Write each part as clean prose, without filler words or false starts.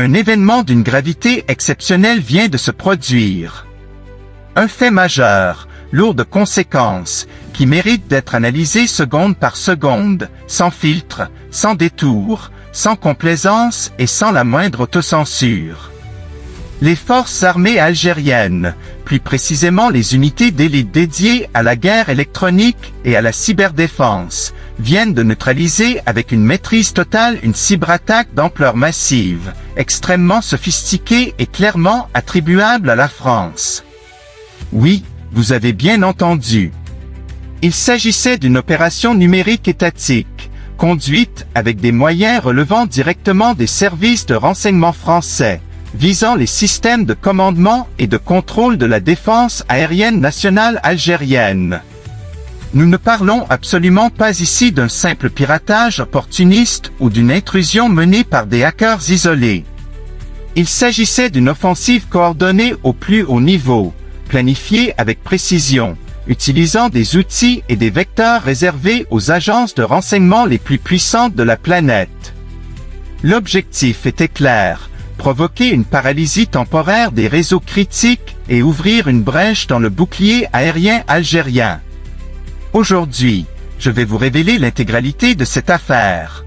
Un événement d'une gravité exceptionnelle vient de se produire. Un fait majeur, lourd de conséquences, qui mérite d'être analysé seconde par seconde, sans filtre, sans détour, sans complaisance et sans la moindre autocensure. Les forces armées algériennes, plus précisément les unités d'élite dédiées à la guerre électronique et à la cyberdéfense, viennent de neutraliser avec une maîtrise totale une cyberattaque d'ampleur massive, extrêmement sophistiquée et clairement attribuable à la France. Oui, vous avez bien entendu. Il s'agissait d'une opération numérique étatique, conduite avec des moyens relevant directement des services de renseignement français, visant les systèmes de commandement et de contrôle de la défense aérienne nationale algérienne. Nous ne parlons absolument pas ici d'un simple piratage opportuniste ou d'une intrusion menée par des hackers isolés. Il s'agissait d'une offensive coordonnée au plus haut niveau, planifiée avec précision, utilisant des outils et des vecteurs réservés aux agences de renseignement les plus puissantes de la planète. L'objectif était clair: provoquer une paralysie temporaire des réseaux critiques et ouvrir une brèche dans le bouclier aérien algérien. Aujourd'hui, je vais vous révéler l'intégralité de cette affaire.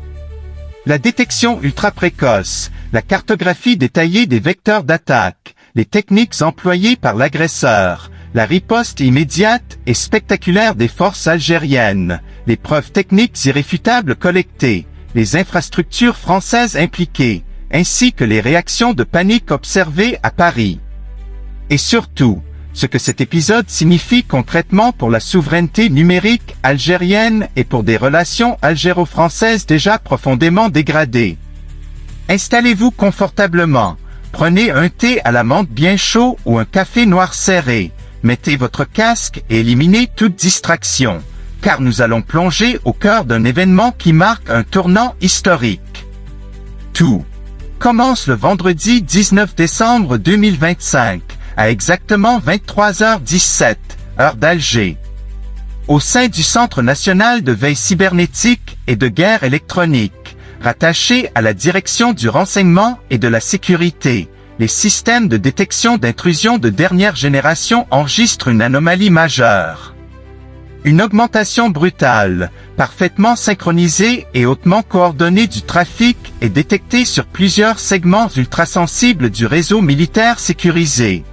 La détection ultra précoce, la cartographie détaillée des vecteurs d'attaque, les techniques employées par l'agresseur, la riposte immédiate et spectaculaire des forces algériennes, les preuves techniques irréfutables collectées, les infrastructures françaises impliquées, ainsi que les réactions de panique observées à Paris. Et surtout, ce que cet épisode signifie concrètement pour la souveraineté numérique algérienne et pour des relations algéro-françaises déjà profondément dégradées. Installez-vous confortablement, prenez un thé à la menthe bien chaud ou un café noir serré, mettez votre casque et éliminez toute distraction, car nous allons plonger au cœur d'un événement qui marque un tournant historique. Tout commence le vendredi 19 décembre 2025, à exactement 23h17, heure d'Alger. Au sein du Centre national de veille cybernétique et de guerre électronique, rattaché à la direction du renseignement et de la sécurité, les systèmes de détection d'intrusion de dernière génération enregistrent une anomalie majeure. Une augmentation brutale, parfaitement synchronisée et hautement coordonnée du trafic est détectée sur plusieurs segments ultrasensibles du réseau militaire sécurisé.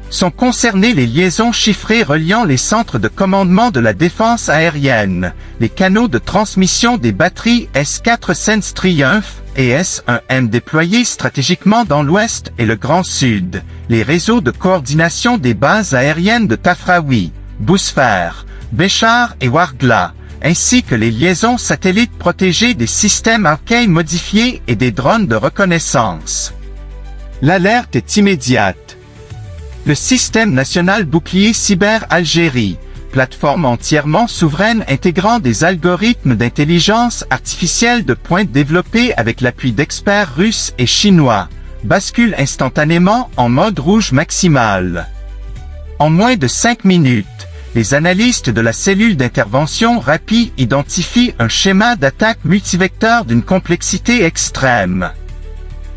Sont concernées les liaisons chiffrées reliant les centres de commandement de la défense aérienne, les canaux de transmission des batteries S4 Sense Triumph et S1M déployés stratégiquement dans l'Ouest et le Grand Sud, les réseaux de coordination des bases aériennes de Tafraoui, Bousfer, Béchar et Ouargla, ainsi que les liaisons satellites protégées des systèmes Arcane modifiés et des drones de reconnaissance. L'alerte est immédiate. Le système national bouclier cyber Algérie, plateforme entièrement souveraine intégrant des algorithmes d'intelligence artificielle de pointe développés avec l'appui d'experts russes et chinois, bascule instantanément en mode rouge maximal. En moins de 5 minutes, les analystes de la cellule d'intervention rapide identifient un schéma d'attaque multivecteur d'une complexité extrême.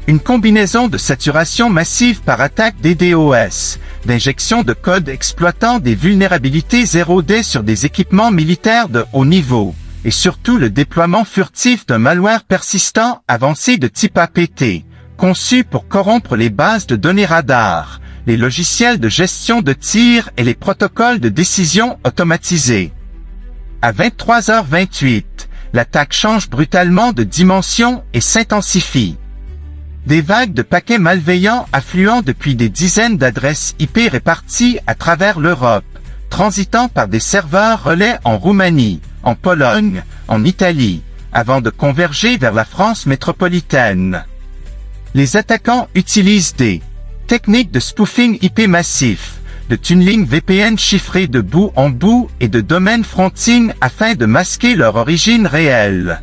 Une combinaison de saturation massive par attaque DDoS, d'injection de code exploitant des vulnérabilités 0D sur des équipements militaires de haut niveau, et surtout le déploiement furtif d'un malware persistant avancé de type APT, conçu pour corrompre les bases de données radar, les logiciels de gestion de tir et les protocoles de décision automatisés. À 23h28, l'attaque change brutalement de dimension et s'intensifie. Des vagues de paquets malveillants affluant depuis des dizaines d'adresses IP réparties à travers l'Europe, transitant par des serveurs relais en Roumanie, en Pologne, en Italie, avant de converger vers la France métropolitaine. Les attaquants utilisent des techniques de spoofing IP massif, de tunneling VPN chiffré de bout en bout et de domaine fronting afin de masquer leur origine réelle.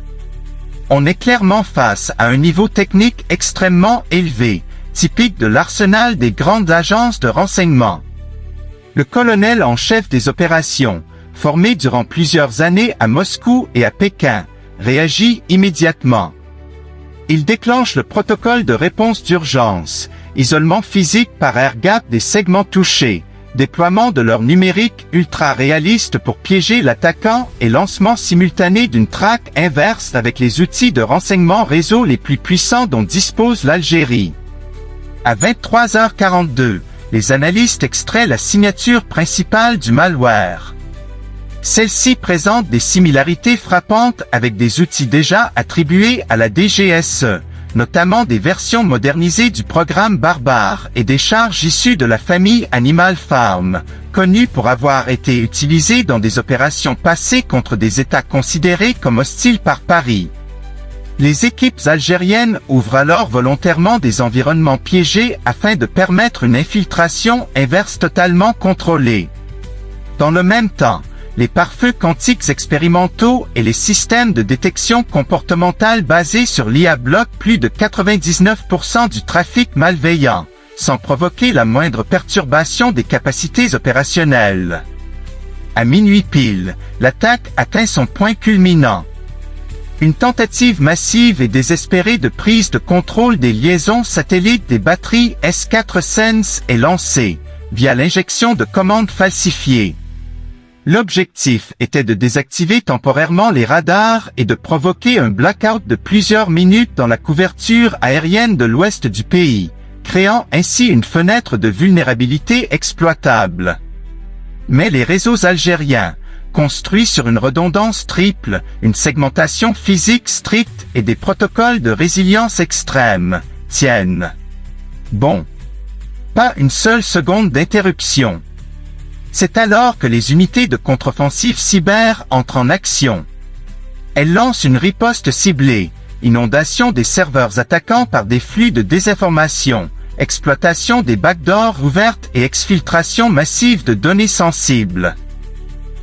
On est clairement face à un niveau technique extrêmement élevé, typique de l'arsenal des grandes agences de renseignement. Le colonel en chef des opérations, formé durant plusieurs années à Moscou et à Pékin, réagit immédiatement. Ils déclenchent le protocole de réponse d'urgence, isolement physique par air gap des segments touchés, déploiement de leur numérique ultra réaliste pour piéger l'attaquant et lancement simultané d'une traque inverse avec les outils de renseignement réseau les plus puissants dont dispose l'Algérie. À 23h42, les analystes extraient la signature principale du malware. Celle-ci présente des similarités frappantes avec des outils déjà attribués à la DGSE, notamment des versions modernisées du programme Barbare et des charges issues de la famille Animal Farm, connues pour avoir été utilisées dans des opérations passées contre des États considérés comme hostiles par Paris. Les équipes algériennes ouvrent alors volontairement des environnements piégés afin de permettre une infiltration inverse totalement contrôlée. Dans le même temps, les pare-feux quantiques expérimentaux et les systèmes de détection comportementale basés sur l'IA bloquent plus de 99% du trafic malveillant, sans provoquer la moindre perturbation des capacités opérationnelles. À minuit pile, l'attaque atteint son point culminant. Une tentative massive et désespérée de prise de contrôle des liaisons satellites des batteries S4 Sense est lancée, via l'injection de commandes falsifiées. L'objectif était de désactiver temporairement les radars et de provoquer un blackout de plusieurs minutes dans la couverture aérienne de l'ouest du pays, créant ainsi une fenêtre de vulnérabilité exploitable. Mais les réseaux algériens, construits sur une redondance triple, une segmentation physique stricte et des protocoles de résilience extrême, tiennent. Bon. Pas une seule seconde d'interruption. C'est alors que les unités de contre-offensive cyber entrent en action. Elles lancent une riposte ciblée, inondation des serveurs attaquants par des flux de désinformation, exploitation des backdoors ouvertes et exfiltration massive de données sensibles.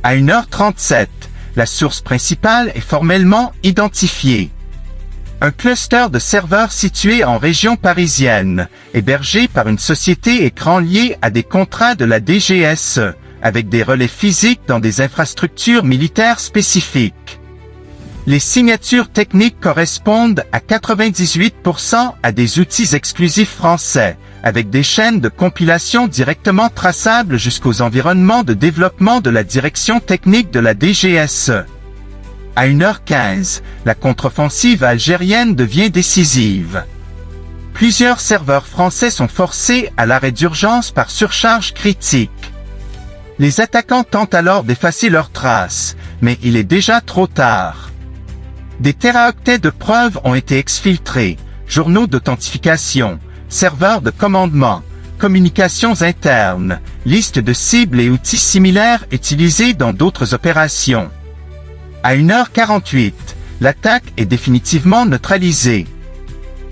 À 1h37, la source principale est formellement identifiée. Un cluster de serveurs situé en région parisienne, hébergé par une société écran liée à des contrats de la DGSE, avec des relais physiques dans des infrastructures militaires spécifiques. Les signatures techniques correspondent à 98% à des outils exclusifs français, avec des chaînes de compilation directement traçables jusqu'aux environnements de développement de la direction technique de la DGSE. À 1h15, la contre-offensive algérienne devient décisive. Plusieurs serveurs français sont forcés à l'arrêt d'urgence par surcharge critique. Les attaquants tentent alors d'effacer leurs traces, mais il est déjà trop tard. Des téraoctets de preuves ont été exfiltrés, journaux d'authentification, serveurs de commandement, communications internes, listes de cibles et outils similaires utilisés dans d'autres opérations. À 1h48, l'attaque est définitivement neutralisée.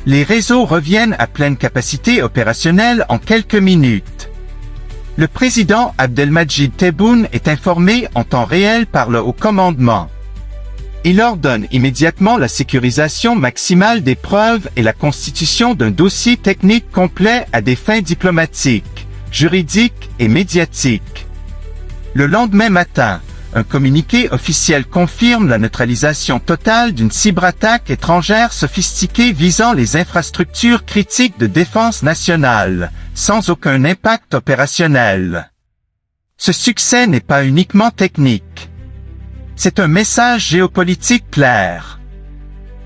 Les réseaux reviennent à pleine capacité opérationnelle en quelques minutes. Le président Abdelmadjid Tebboune est informé en temps réel par le haut commandement. Il ordonne immédiatement la sécurisation maximale des preuves et la constitution d'un dossier technique complet à des fins diplomatiques, juridiques et médiatiques. Le lendemain matin, un communiqué officiel confirme la neutralisation totale d'une cyberattaque étrangère sophistiquée visant les infrastructures critiques de défense nationale, sans aucun impact opérationnel. Ce succès n'est pas uniquement technique. C'est un message géopolitique clair.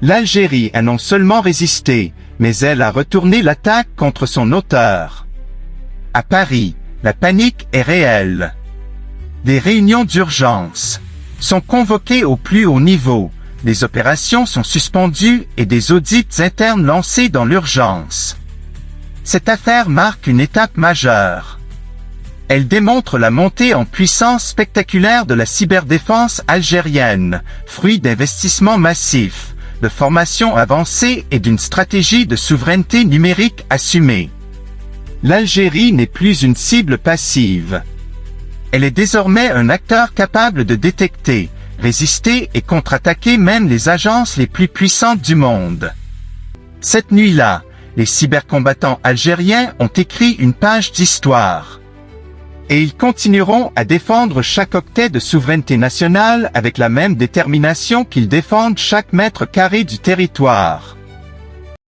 L'Algérie a non seulement résisté, mais elle a retourné l'attaque contre son auteur. À Paris, la panique est réelle. Des réunions d'urgence sont convoquées au plus haut niveau, les opérations sont suspendues et des audits internes lancés dans l'urgence. Cette affaire marque une étape majeure. Elle démontre la montée en puissance spectaculaire de la cyberdéfense algérienne, fruit d'investissements massifs, de formations avancées et d'une stratégie de souveraineté numérique assumée. L'Algérie n'est plus une cible passive. Elle est désormais un acteur capable de détecter, résister et contre-attaquer même les agences les plus puissantes du monde. Cette nuit-là, les cybercombattants algériens ont écrit une page d'histoire. Et ils continueront à défendre chaque octet de souveraineté nationale avec la même détermination qu'ils défendent chaque mètre carré du territoire.